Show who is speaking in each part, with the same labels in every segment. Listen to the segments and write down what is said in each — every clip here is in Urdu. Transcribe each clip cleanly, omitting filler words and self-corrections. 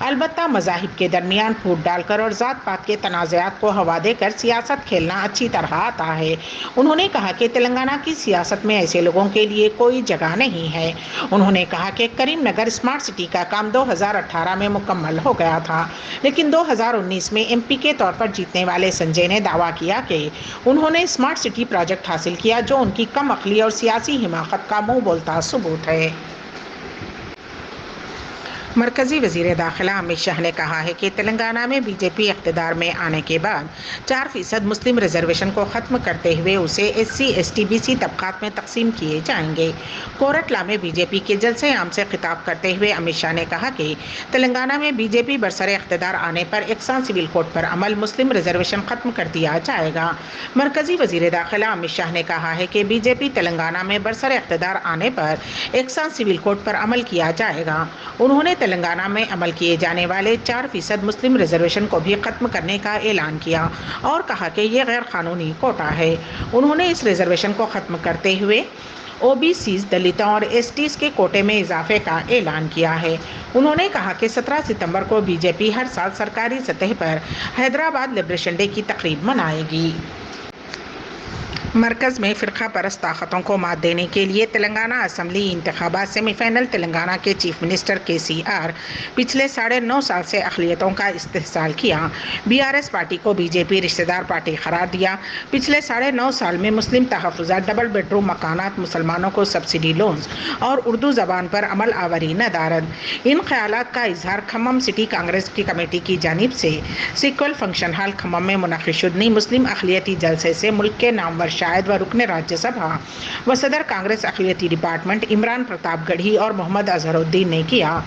Speaker 1: البتہ مذاہب کے درمیان پھوٹ ڈال کر اور ذات پات کے تنازعات کو ہوا دے کر سیاست کھیلنا اچھی طرح آتا ہے۔ انہوں نے کہا کہ تلنگانہ کی سیاست میں ایسے لوگوں کے لیے کوئی جگہ نہیں ہے۔ انہوں نے کہا کہ کریم نگر اسمارٹ سٹی کا کام 2018 میں مکمل ہو گیا تھا، لیکن 2019 میں ایم پی کے طور پر جیتنے والے سنجے نے دعویٰ کیا کہ انہوں نے اسمارٹ سٹی پروجیکٹ حاصل کیا، جو ان کی کم عقلی اور سیاسی حماقت کا منہ بولتا ثبوت ہے۔ مرکزی وزیر داخلہ امت شاہ نے کہا ہے کہ تلنگانہ میں بی جے پی اقتدار میں آنے کے بعد 4% مسلم ریزرویشن کو ختم کرتے ہوئے اسے S C S T B C طبقات میں تقسیم کیے جائیں گے۔ کورٹلہ میں بی جے پی کے جلسے عام سے خطاب کرتے ہوئے امت شاہ نے کہا کہ تلنگانہ میں بی جے پی برسر اقتدار آنے پر یکساں سول کوڈ پر عمل، مسلم ریزرویشن ختم کر دیا جائے گا۔ مرکزی وزیر داخلہ امت شاہ نے کہا ہے کہ بی جے پی تلنگانہ میں برسر اقتدار آنے پر یکساں سول کوڈ پر عمل کیا جائے گا۔ انہوں نے تلنگانہ میں عمل کیے جانے والے 4% مسلم ریزرویشن کو بھی ختم کرنے کا اعلان کیا اور کہا کہ یہ غیر قانونی کوٹا ہے۔ انہوں نے اس ریزرویشن کو ختم کرتے ہوئے او بی سیز، دلتوں اور ایس ٹیز کے کوٹے میں اضافے کا اعلان کیا ہے۔ انہوں نے کہا کہ 17 ستمبر کو بی جے پی ہر سال سرکاری سطح پر حیدرآباد لبریشن ڈے کی تقریب منائے گی۔ مرکز میں فرقہ پرست طاقتوں کو مات دینے کے لیے تلنگانہ اسمبلی انتخابات سیمی فائنل تلنگانہ کے چیف منسٹر کے سی آر پچھلے 9.5 سال سے اقلیتوں کا استحصال کیا۔ بی آر ایس پارٹی کو بی جے پی رشتہ دار پارٹی قرار دیا۔ پچھلے 9.5 سال میں مسلم تحفظات، ڈبل بیڈ روم مکانات، مسلمانوں کو سبسڈی لونز اور اردو زبان پر عمل آوری ندارد، ان خیالات کا اظہار کھمم سٹی کانگریس کی کمیٹی کی جانب سے سیکول فنکشن ہال کھمم میں منعقد شدنی مسلم اقلیتی جلسے سے ملک کے نامور شاعر و رکن راجیہ سبھا و صدر کانگریس اقلیتی ڈپارٹمنٹ عمران پرتاپ گڑھی اور محمد اظہر الدین نے کیا۔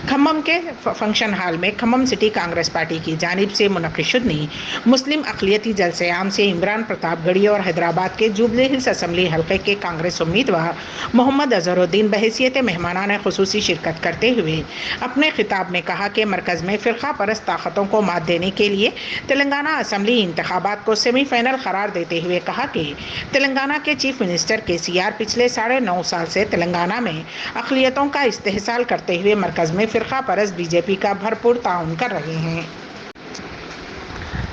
Speaker 1: کھمم کے فنکشن ہال میں کھمم سٹی کانگریس پارٹی کی جانب سے منعقد شدنی مسلم اقلیتی جلسے عام سے عمران پرتاپ گڑھی اور حیدرآباد کے جوبلی ہلز اسمبلی حلقے کے کانگریس امیدوار محمد اظہر الدین بحیثیت مہمانان خصوصی شرکت کرتے ہوئے اپنے خطاب میں کہا کہ مرکز میں فرقہ پرست طاقتوں کو مات دینے کے لیے تلنگانہ اسمبلی انتخابات کو سیمی فائنل قرار دیتے ہوئے کہا کہ تلنگانہ کے چیف منسٹر کے سی آر پچھلے 9.5 سال سے تلنگانہ میں اقلیتوں کا استحصال کرتے ہوئے مرکز میں فرقہ پرست بی جے پی کا بھرپور تعاون کر رہے ہیں۔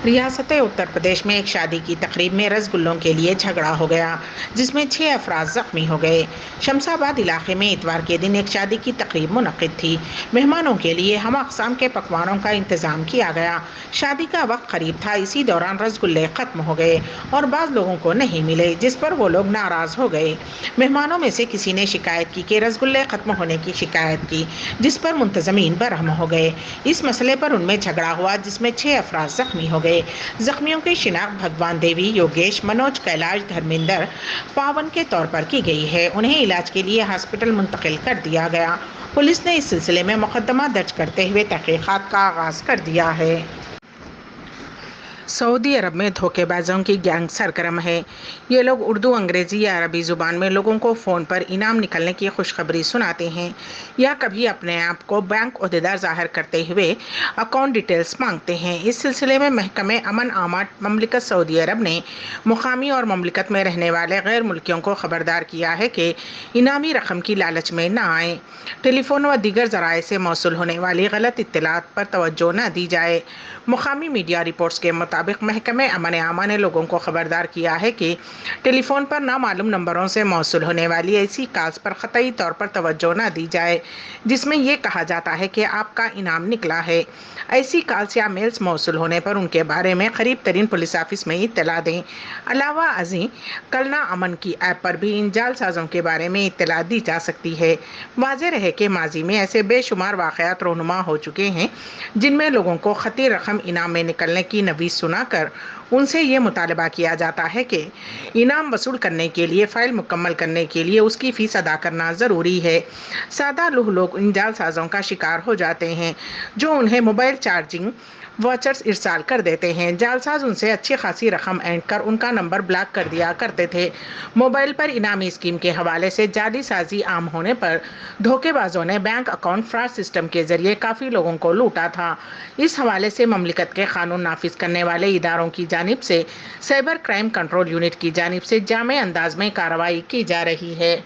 Speaker 1: ریاست اتر پردیش میں ایک شادی کی تقریب میں رسگلوں کے لیے جھگڑا ہو گیا، جس میں 6 افراد زخمی ہو گئے۔ شمس آباد علاقے میں اتوار کے دن ایک شادی کی تقریب منعقد تھی۔ مہمانوں کے لیے ہم اقسام کے پکوانوں کا انتظام کیا گیا۔ شادی کا وقت قریب تھا، اسی دوران رسگلے ختم ہو گئے اور بعض لوگوں کو نہیں ملے، جس پر وہ لوگ ناراض ہو گئے۔ مہمانوں میں سے کسی نے شکایت کی کہ رسگلے ختم ہونے کی شکایت کی، جس پر منتظمین برہم ہو گئے۔ اس مسئلے پر ان میں جھگڑا ہوا، جس میں 6 افراد زخمی ہو گئے۔ زخمیوں کی شناخت بھگوان دیوی، یوگیش، منوج، کیلاش، دھرمیندر، پاون کے طور پر کی گئی ہے۔ انہیں علاج کے لیے ہاسپٹل منتقل کر دیا گیا۔ پولیس نے اس سلسلے میں مقدمہ درج کرتے ہوئے تحقیقات کا آغاز کر دیا ہے۔ سعودی عرب میں دھوکے بازوں کی گینگ سرگرم ہے۔ یہ لوگ اردو، انگریزی یا عربی زبان میں لوگوں کو فون پر انعام نکلنے کی خوشخبری سناتے ہیں یا کبھی اپنے آپ کو بینک عہدیدار ظاہر کرتے ہوئے اکاؤنٹ ڈیٹیلز مانگتے ہیں۔ اس سلسلے میں محکمہ امن عامہ مملکت سعودی عرب نے مقامی اور مملکت میں رہنے والے غیر ملکیوں کو خبردار کیا ہے کہ انعامی رقم کی لالچ میں نہ آئیں، ٹیلی فون و دیگر ذرائع سے موصول ہونے والی غلط اطلاعات پر توجہ نہ دی جائے۔ مقامی میڈیا رپورٹس کے مطابق محکمہ امن عامہ نے لوگوں کو خبردار کیا ہے کہ ٹیلی فون پر نامعلوم نمبروں سے موصول ہونے والی ایسی کالز پر قطعی طور پر توجہ نہ دی جائے جس میں یہ کہا جاتا ہے کہ آپ کا انعام نکلا ہے۔ ایسی کالز یا میلز موصول ہونے پر ان کے بارے میں قریب ترین پولیس آفس میں اطلاع دیں۔ علاوہ ازیں کلنا امن کی ایپ پر بھی ان جعل سازوں کے بارے میں اطلاع دی جا سکتی ہے۔ واضح رہے کہ ماضی میں ایسے بے شمار واقعات رونما ہو چکے ہیں جن میں لوگوں کو خطیر رقم انعام میں نکلنے کی نوید سنا کر ان سے یہ مطالبہ کیا جاتا ہے کہ انعام وصول کرنے کے لیے فائل مکمل کرنے کے لیے اس کی فیس ادا کرنا ضروری ہے۔ سادہ لوہ لوگ ان جعل سازوں کا شکار ہو جاتے ہیں جو انہیں موبائل چارجنگ واچرز ارسال کر دیتے ہیں۔ جعل ساز ان سے اچھی خاصی رقم اینٹ کر ان کا نمبر بلاک کر دیا کرتے تھے۔ موبائل پر انعامی اسکیم کے حوالے سے جعلی سازی عام ہونے پر دھوکے بازوں نے بینک اکاؤنٹ فراڈ سسٹم کے ذریعے کافی لوگوں کو لوٹا تھا۔ اس حوالے سے مملکت کے قانون نافذ کرنے والے اداروں کی جانب سے سائبر کرائم کنٹرول یونٹ کی جانب سے جامع انداز میں کارروائی کی جا رہی ہے۔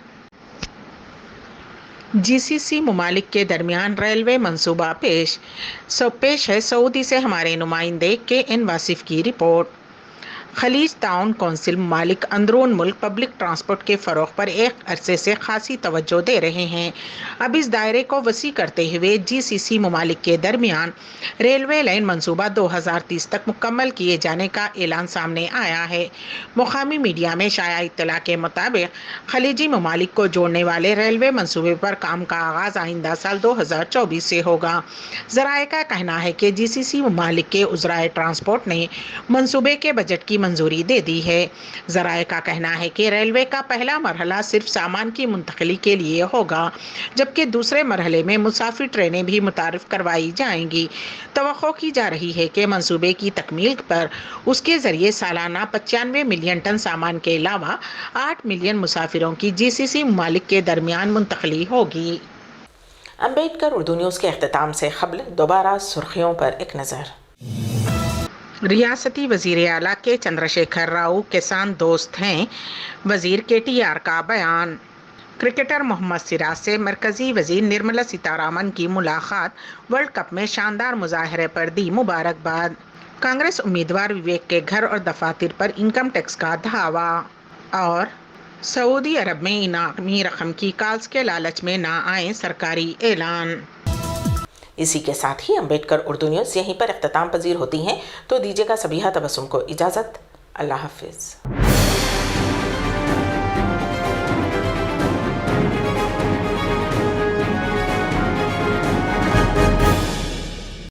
Speaker 1: GCC ممالک کے درمیان ریلوے منصوبہ پیش ہے سعودی سے ہمارے نمائندے KN واصف کی رپورٹ۔ خلیج تعاون کونسل ممالک اندرون ملک پبلک ٹرانسپورٹ کے فروغ پر ایک عرصے سے خاصی توجہ دے رہے ہیں۔ اب اس دائرے کو وسیع کرتے ہوئے GCC ممالک کے درمیان ریلوے لائن منصوبہ 2030 تک مکمل کیے جانے کا اعلان سامنے آیا ہے۔ مقامی میڈیا میں شائع اطلاع کے مطابق خلیجی ممالک کو جوڑنے والے ریلوے منصوبے پر کام کا آغاز آئندہ سال 2024 سے ہوگا۔ ذرائع کا کہنا ہے کہ GCC ممالک کے وزرائے ٹرانسپورٹ نے منصوبے کے بجٹ کی منظوری دے دی ہے۔ ذرائع کا کہنا ہے کہ ریلوے کا پہلا مرحلہ صرف سامان کی منتقلی کے لیے ہوگا، جبکہ دوسرے مرحلے میں مسافر ٹرینیں بھی متعارف کروائی جائیں گی۔ توقع کی جا رہی ہے کہ منصوبے کی تکمیل پر اس کے ذریعے سالانہ 95 ملین ٹن سامان کے علاوہ 8 ملین مسافروں کی GCC ممالک کے درمیان منتقلی ہوگی۔
Speaker 2: امبیڈکر اردو نیوز کے اختتام سے قبل دوبارہ سرخیوں پر ایک نظر۔
Speaker 1: ریاستی وزیر اعلیٰ کے چندرشیکھر راؤ کسان دوست ہیں، وزیر KTR کا بیان۔ کرکٹر محمد سراج سے مرکزی وزیر نرملا سیتارمن کی ملاقات، ورلڈ کپ میں شاندار مظاہرے پر دی مبارکباد۔ کانگریس امیدوار وویک کے گھر اور دفاتر پر انکم ٹیکس کا دھاوا، اور سعودی عرب میں انعامی رقم کی کالز کے لالچ میں نہ آئیں، سرکاری اعلان۔
Speaker 2: اسی کے ساتھ ہی امبیڈکر اردو نیوز یہیں پر اختتام پذیر ہوتی ہیں، تو دیجیے گا سبیحہ تبسم کو اجازت۔ اللہ حافظ۔